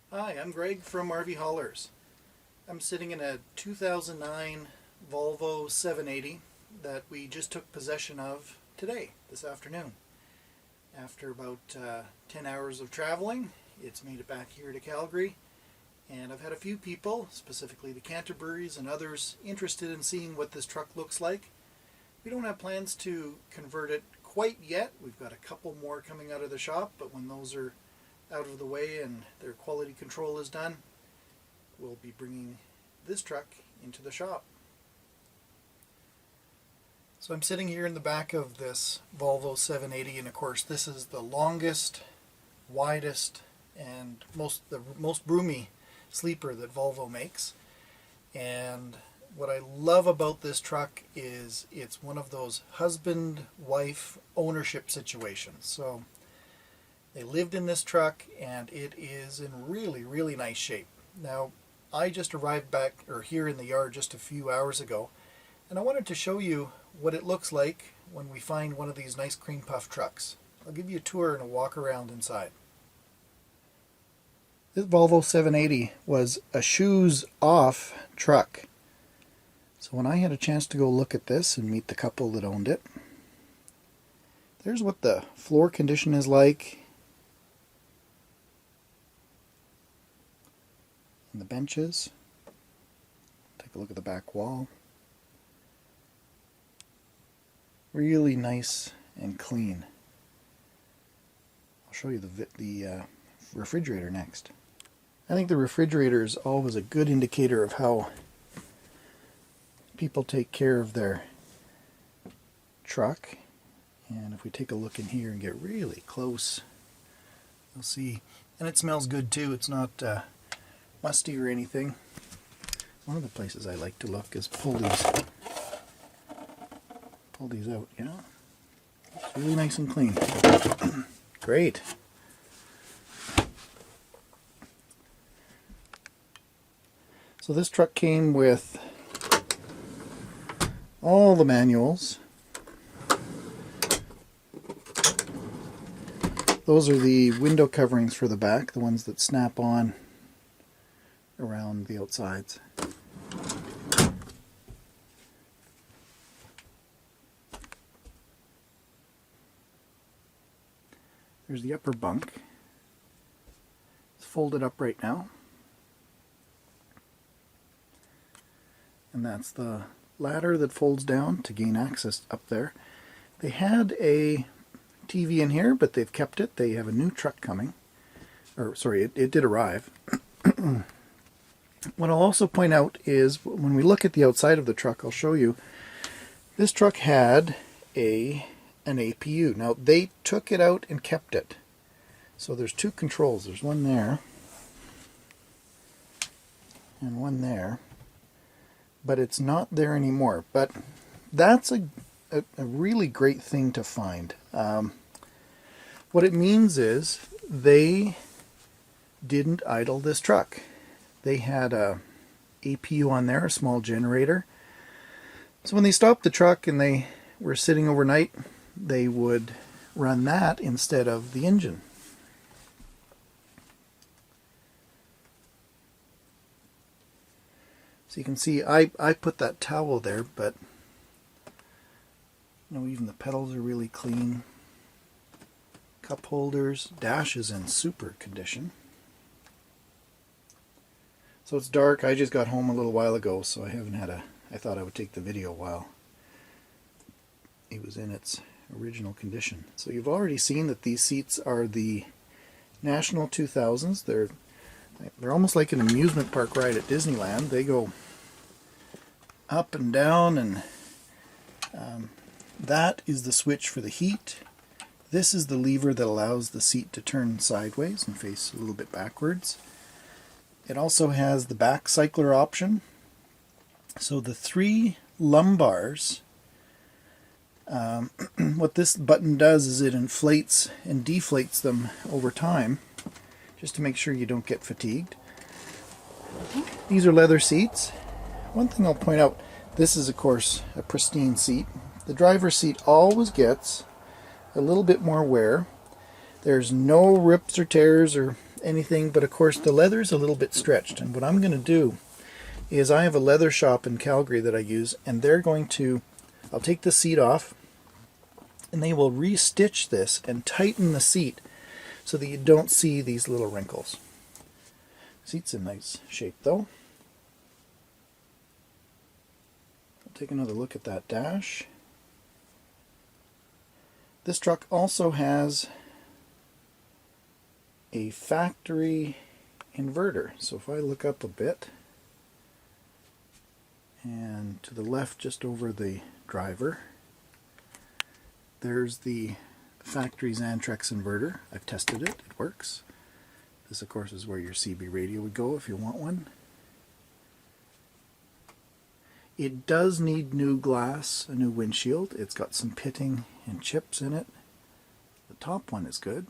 Hi, I'm Greg from RVHaulers. I'm sitting in a 2009 Volvo 780 that we just took possession of today, this afternoon. After about 10 hours of traveling, it's made it back here to Calgary, and I've had a few people, specifically the Canterburys and others, interested in seeing what this truck looks like. We don't have plans to convert it quite yet. We've got a couple more coming out of the shop, but when those are out of the way and their quality control is done, we'll be bringing this truck into the shop. So I'm sitting here in the back of this Volvo 780, and of course this is the longest, widest, and the most roomy sleeper that Volvo makes. And what I love about this truck is it's one of those husband-wife ownership situations. So they lived in this truck, and it is in really, really nice shape. Now, I just arrived here in the yard just a few hours ago, and I wanted to show you what it looks like when we find one of these nice cream puff trucks. I'll give you a tour and a walk around inside. This Volvo 780 was a shoes-off truck. So when I had a chance to go look at this and meet the couple that owned it, there's what the floor condition is like. The benches. Take a look at the back wall. Really nice and clean. I'll show you the refrigerator next. I think the refrigerator is always a good indicator of how people take care of their truck. And if we take a look in here and get really close, you'll see. And it smells good too. It's not musty or anything. One of the places I like to look is pull these out, you know. It's really nice and clean. Great. So this truck came with all the manuals. Those are the window coverings for the back, the ones that snap on around the outsides. There's the upper bunk. It's folded up right now. And that's the ladder that folds down to gain access up there. They had a TV in here, but they've kept it. They have a new truck coming. Or, sorry, it did arrive. What I'll also point out is when we look at the outside of the truck, I'll show you, this truck had an APU. Now they took it out and kept it. So there's two controls. There's one there and one there. But it's not there anymore. But that's a really great thing to find. What it means is they didn't idle this truck. They had a APU on there, a small generator. So when they stopped the truck and they were sitting overnight, they would run that instead of the engine. So you can see I put that towel there, but you know, even the pedals are really clean. Cup holders, dash is in super condition. So it's dark. I just got home a little while ago, so I haven't had I thought I would take the video while it was in its original condition. So you've already seen that these seats are the National 2000s. They're almost like an amusement park ride at Disneyland. They go up and down, and that is the switch for the heat. This is the lever that allows the seat to turn sideways and face a little bit backwards. It also has the back cycler option. So the three lumbars, what this button does is it inflates and deflates them over time, just to make sure you don't get fatigued. These are leather seats. One thing I'll point out, this is of course a pristine seat. The driver's seat always gets a little bit more wear. There's no rips or tears or anything, but of course the leather is a little bit stretched, and what I'm going to do is I have a leather shop in Calgary that I use, and they're going to, I'll take the seat off and they will re-stitch this and tighten the seat so that you don't see these little wrinkles. Seat's in nice shape though. I'll take another look at that dash. This truck also has a factory inverter. So if I look up a bit, and to the left just over the driver, there's the factory Xantrex inverter. I've tested it, it works. This of course is where your CB radio would go if you want one. It does need new glass, a new windshield. It's got some pitting and chips in it. The top one is good.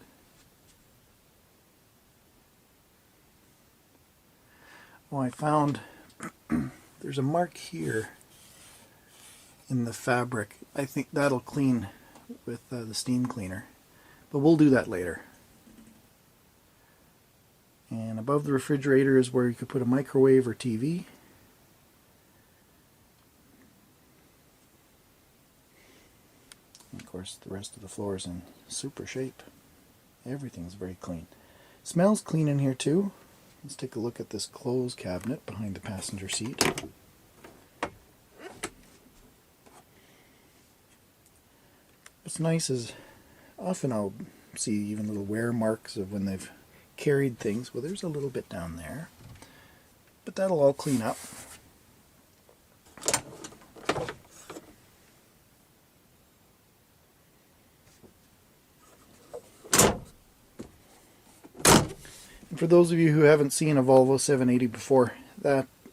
Oh, I found there's a mark here in the fabric. I think that'll clean with the steam cleaner, but we'll do that later. And above the refrigerator is where you could put a microwave or TV. And of course the rest of the floor is in super shape. Everything's very clean. Smells clean in here too. Let's take a look at this clothes cabinet behind the passenger seat. What's nice is often I'll see even little wear marks of when they've carried things. Well, there's a little bit down there, but that'll all clean up. And for those of you who haven't seen a Volvo 780 before,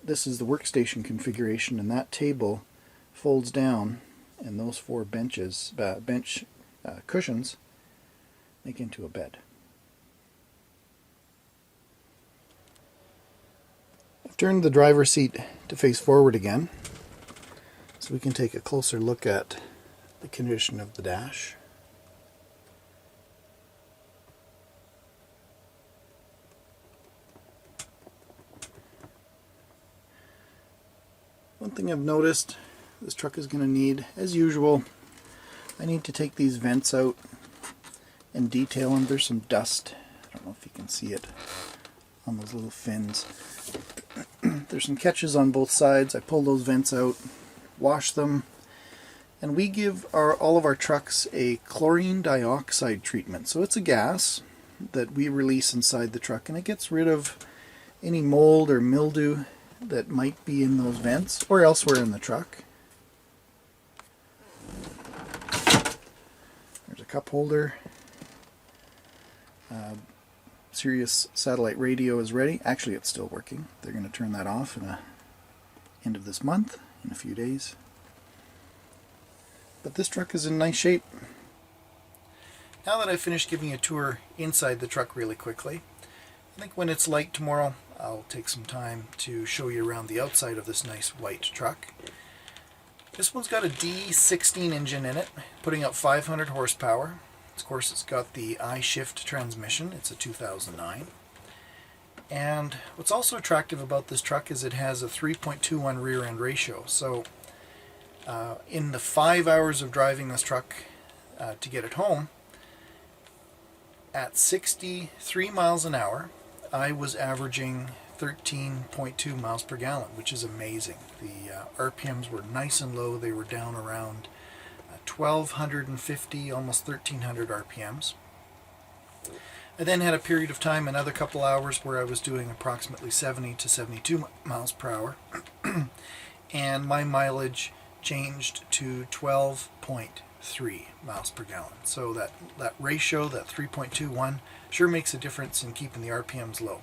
this is the workstation configuration, and that table folds down, and those four bench cushions make into a bed. I've turned the driver's seat to face forward again, so we can take a closer look at the condition of the dash. One thing I've noticed, this truck is going to need, as usual, I need to take these vents out and detail them. There's some dust. I don't know if you can see it on those little fins. There's some catches on both sides. I pull those vents out, wash them, and we give all of our trucks a chlorine dioxide treatment. So it's a gas that we release inside the truck, and it gets rid of any mold or mildew that might be in those vents or elsewhere in the truck. There's a cup holder. Sirius satellite radio is ready. Actually, it's still working. They're going to turn that off in the end of this month, in a few days. But this truck is in nice shape. Now that I've finished giving you a tour inside the truck really quickly, I think when it's light tomorrow, I'll take some time to show you around the outside of this nice white truck. This one's got a D16 engine in it, putting out 500 horsepower. Of course, it's got the Ishift transmission. It's a 2009. And what's also attractive about this truck is it has a 3.21 rear end ratio. So in the 5 hours of driving this truck to get it home, at 63 miles an hour, I was averaging 13.2 miles per gallon, which is amazing. The RPMs were nice and low. They were down around 1250, almost 1300 RPMs. I then had a period of time, another couple hours, where I was doing approximately 70 to 72 miles per hour, and my mileage changed to 12.3 miles per gallon. So that ratio, that 3.21, sure makes a difference in keeping the RPMs low.